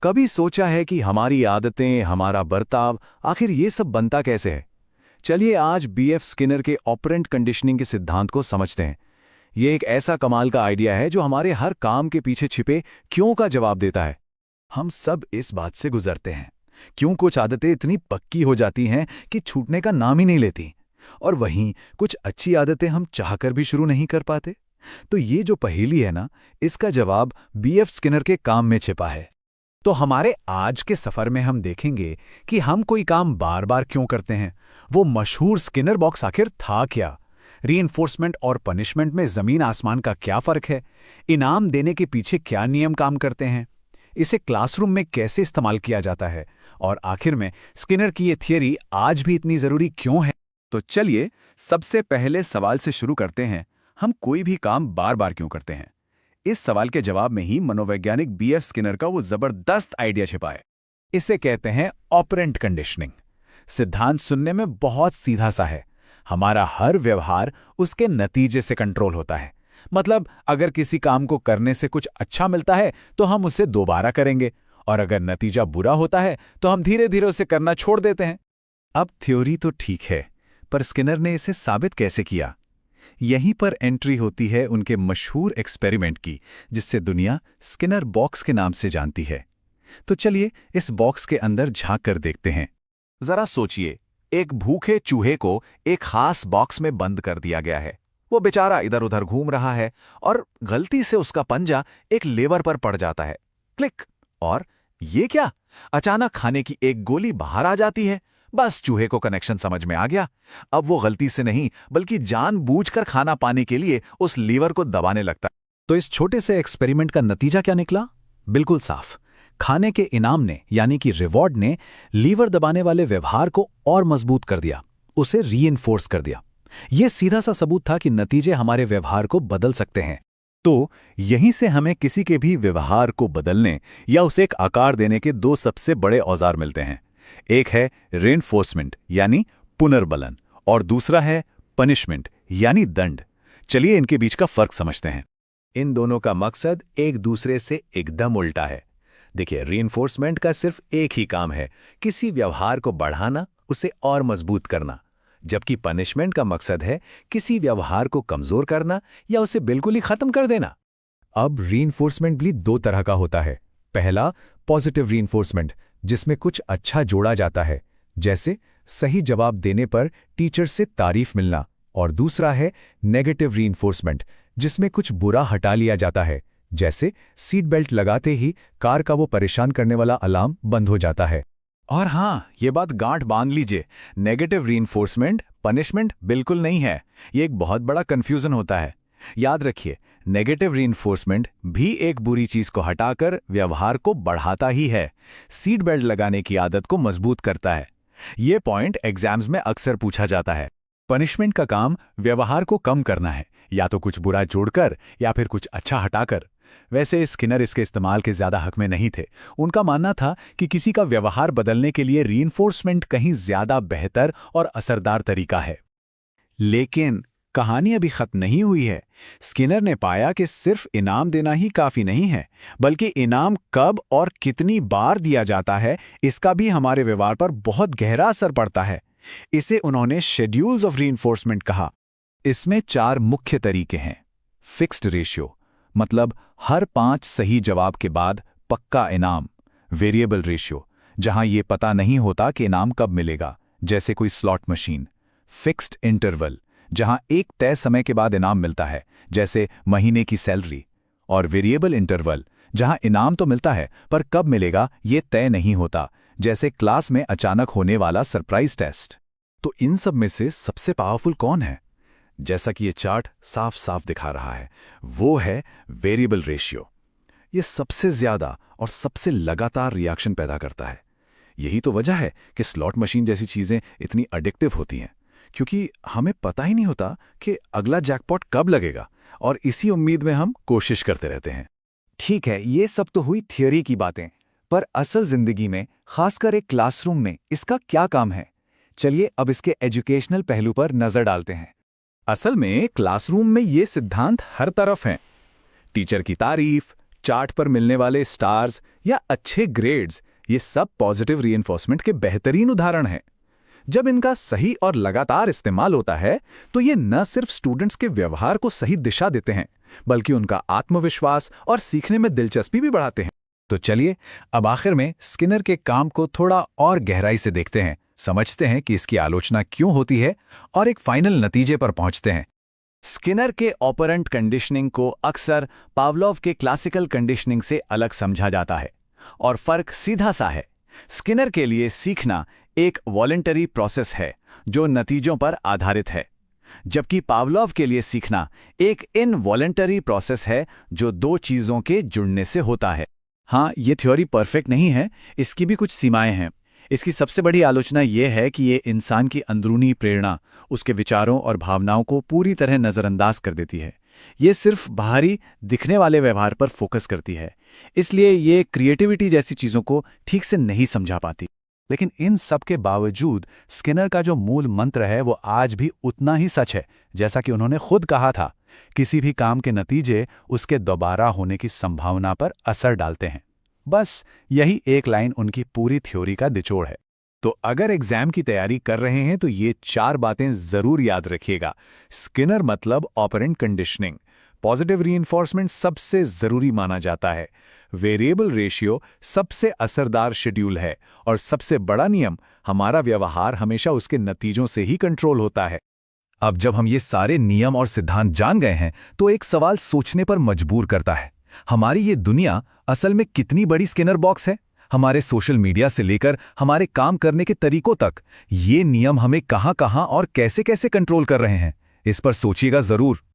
कभी सोचा है कि हमारी आदतें, हमारा बर्ताव, आखिर ये सब बनता कैसे है? चलिए आज बीएफ स्किनर के ऑपरेंट कंडीशनिंग के सिद्धांत को समझते हैं। ये एक ऐसा कमाल का आइडिया है जो हमारे हर काम के पीछे छिपे क्यों का जवाब देता है। हम सब इस बात से गुजरते हैं, क्यों कुछ आदतें इतनी पक्की हो जाती हैं कि छूटने का नाम ही नहीं लेती, और वहीं कुछ अच्छी आदतें हम चाहकर भी शुरू नहीं कर पाते। तो ये जो पहेली है ना, इसका जवाब बीएफ स्किनर के काम में छिपा है। तो हमारे आज के सफर में हम देखेंगे कि हम कोई काम बार बार क्यों करते हैं, वो मशहूर स्किनर बॉक्स आखिर था क्या, रीइंफोर्समेंट और पनिशमेंट में जमीन आसमान का क्या फर्क है, इनाम देने के पीछे क्या नियम काम करते हैं, इसे क्लासरूम में कैसे इस्तेमाल किया जाता है, और आखिर में स्किनर की ये थियरी आज भी इतनी जरूरी क्यों है। तो चलिए सबसे पहले सवाल से शुरू करते हैं, हम कोई भी काम बार बार क्यों करते हैं। इस सवाल के जवाब में ही मनोवैज्ञानिक बीएफ स्किनर का वो जबरदस्त आइडिया छिपा है। इसे कहते हैं ऑपरेंट कंडीशनिंग। सिद्धांत सुनने में बहुत सीधा सा है। हमारा हर व्यवहार उसके नतीजे से कंट्रोल होता है। मतलब अगर किसी काम को करने से कुछ अच्छा मिलता है तो हम उसे दोबारा करेंगे, और अगर नतीजा बुरा होता है तो हम धीरे धीरे उसे करना छोड़ देते हैं। अब थ्योरी तो ठीक है, पर स्किनर ने इसे साबित कैसे किया? यहीं पर एंट्री होती है उनके मशहूर एक्सपेरिमेंट की, जिससे दुनिया स्किनर बॉक्स के नाम से जानती है। तो चलिए इस बॉक्स के अंदर झांक कर देखते हैं। जरा सोचिए, एक भूखे चूहे को एक खास बॉक्स में बंद कर दिया गया है। वो बेचारा इधर उधर घूम रहा है और गलती से उसका पंजा एक लेवर पर पड़ जाता है। क्लिक! और ये क्या? अचानक खाने की एक गोली बाहर आ जाती है। बस चूहे को कनेक्शन समझ में आ गया। अब वो गलती से नहीं बल्कि जानबूझकर खाना पाने के लिए उस लीवर को दबाने लगता। तो इस छोटे से एक्सपेरिमेंट का नतीजा क्या निकला? बिल्कुल साफ। खाने के इनाम ने, यानी कि रिवॉर्ड ने, लीवर दबाने वाले व्यवहार को और मजबूत कर दिया, उसे रीइंफोर्स कर दिया। यह सीधा सा सबूत था कि नतीजे हमारे व्यवहार को बदल सकते हैं। तो यहीं से हमें किसी के भी व्यवहार को बदलने या उसे एक आकार देने के दो सबसे बड़े औजार मिलते हैं। एक है रीइंफोर्समेंट यानी पुनर्बलन, और दूसरा है पनिशमेंट यानी दंड। चलिए इनके बीच का फर्क समझते हैं। इन दोनों का मकसद एक दूसरे से एकदम उल्टा है। देखिए, रीइंफोर्समेंट का सिर्फ एक ही काम है, किसी व्यवहार को बढ़ाना, उसे और मजबूत करना, जबकि पनिशमेंट का मकसद है किसी व्यवहार को कमजोर करना या उसे बिल्कुल ही खत्म कर देना। अब रीइंफोर्समेंट भी दो तरह का होता है। पहला पॉजिटिव रीइंफोर्समेंट, जिसमें कुछ अच्छा जोड़ा जाता है, जैसे सही जवाब देने पर टीचर से तारीफ मिलना, और दूसरा है नेगेटिव रीइंफोर्समेंट, जिसमें कुछ बुरा हटा लिया जाता है, जैसे सीट बेल्ट लगाते ही कार का वो परेशान करने वाला अलार्म बंद हो जाता है। और हाँ, ये बात गांठ बांध लीजिए, नेगेटिव रीइंफोर्समेंट पनिशमेंट बिल्कुल नहीं है। ये एक बहुत बड़ा कंफ्यूजन होता है। याद रखिए, नेगेटिव रीइंफोर्समेंट भी एक बुरी चीज को हटाकर व्यवहार को बढ़ाता ही है। सीट बेल्ट लगाने की आदत को मजबूत करता है। ये पॉइंट एग्जाम्स में अक्सर पूछा जाता है। पनिशमेंट का काम व्यवहार को कम करना है, या तो कुछ बुरा जोड़कर या फिर कुछ अच्छा हटाकर। वैसे स्किनर इसके इस्तेमाल के ज्यादा हक में नहीं थे। उनका मानना था कि किसी का व्यवहार बदलने के लिए रीइंफोर्समेंट कहीं ज्यादा बेहतर और असरदार तरीका है। लेकिन कहानी अभी खत्म नहीं हुई है। स्किनर ने पाया कि सिर्फ इनाम देना ही काफी नहीं है, बल्कि इनाम कब और कितनी बार दिया जाता है, इसका भी हमारे व्यवहार पर बहुत गहरा असर पड़ता है। इसे उन्होंने शेड्यूल्स ऑफ रीइंफोर्समेंट कहा। इसमें 4 मुख्य तरीके हैं। फिक्स्ड रेशियो, मतलब हर 5 सही जवाब के बाद पक्का इनाम। वेरिएबल रेशियो, जहां यह पता नहीं होता कि इनाम कब मिलेगा, जैसे कोई स्लॉट मशीन। फिक्स्ड इंटरवल, जहां एक तय समय के बाद इनाम मिलता है, जैसे महीने की सैलरी। और वेरिएबल इंटरवल, जहां इनाम तो मिलता है पर कब मिलेगा ये तय नहीं होता, जैसे क्लास में अचानक होने वाला सरप्राइज टेस्ट। तो इन सब में से सबसे पावरफुल कौन है? जैसा कि ये चार्ट साफ साफ दिखा रहा है, वो है वेरिएबल रेशियो। ये सबसे ज्यादा और सबसे लगातार रिएक्शन पैदा करता है। यही तो वजह है कि स्लॉट मशीन जैसी चीजें इतनी एडिक्टिव होती हैं, क्योंकि हमें पता ही नहीं होता कि अगला जैकपॉट कब लगेगा, और इसी उम्मीद में हम कोशिश करते रहते हैं। ठीक है, ये सब तो हुई थियोरी की बातें, पर असल जिंदगी में, खासकर एक क्लासरूम में, इसका क्या काम है? चलिए अब इसके एजुकेशनल पहलू पर नजर डालते हैं। असल में क्लासरूम में ये सिद्धांत हर तरफ हैं। टीचर की तारीफ, चार्ट पर मिलने वाले स्टार्स या अच्छे ग्रेड्स, ये सब पॉजिटिव रीइंफोर्समेंट के बेहतरीन उदाहरण हैं। जब इनका सही और लगातार इस्तेमाल होता है तो ये न सिर्फ स्टूडेंट्स के व्यवहार को सही दिशा देते हैं, बल्कि उनका आत्मविश्वास और सीखने में दिलचस्पी भी बढ़ाते हैं। तो चलिए अब आखिर में स्किनर के काम को थोड़ा और गहराई से देखते हैं, समझते हैं कि इसकी आलोचना क्यों होती है और एक फाइनल नतीजे पर पहुंचते हैं। स्किनर के ऑपरेंट कंडीशनिंग को अक्सर पावलोव के क्लासिकल कंडीशनिंग से अलग समझा जाता है, और फर्क सीधा सा है। स्किनर के लिए सीखना एक वॉलंटरी प्रोसेस है जो नतीजों पर आधारित है, जबकि पावलोव के लिए सीखना एक इनवॉलंटरी प्रोसेस है जो दो चीज़ों के जुड़ने से होता है। हाँ, ये थ्योरी परफेक्ट नहीं है, इसकी भी कुछ सीमाएं हैं। इसकी सबसे बड़ी आलोचना ये है कि ये इंसान की अंदरूनी प्रेरणा, उसके विचारों और भावनाओं को पूरी तरह नज़रअंदाज कर देती है। ये सिर्फ बाहरी दिखने वाले व्यवहार पर फोकस करती है, इसलिए ये क्रिएटिविटी जैसी चीज़ों को ठीक से नहीं समझा पाती। लेकिन इन सब के बावजूद स्किनर का जो मूल मंत्र है वो आज भी उतना ही सच है, जैसा कि उन्होंने खुद कहा था, किसी भी काम के नतीजे उसके दोबारा होने की संभावना पर असर डालते हैं। बस यही एक लाइन उनकी पूरी थ्योरी का निचोड़ है। तो अगर एग्जाम की तैयारी कर रहे हैं तो ये 4 बातें जरूर याद रखिएगा। स्किनर मतलब ऑपरेंट कंडीशनिंग, पॉजिटिव रीइंफोर्समेंट सबसे जरूरी माना जाता है, वेरिएबल रेशियो सबसे असरदार शेड्यूल है, और सबसे बड़ा नियम, हमारा व्यवहार हमेशा उसके नतीजों से ही कंट्रोल होता है। अब जब हम ये सारे नियम और सिद्धांत जान गए हैं तो एक सवाल सोचने पर मजबूर करता है, हमारी ये दुनिया असल में कितनी बड़ी स्किनर बॉक्स है? हमारे सोशल मीडिया से लेकर हमारे काम करने के तरीकों तक ये नियम हमें कहां-कहां और कैसे-कैसे कंट्रोल कर रहे हैं? इस पर सोचिएगा जरूर।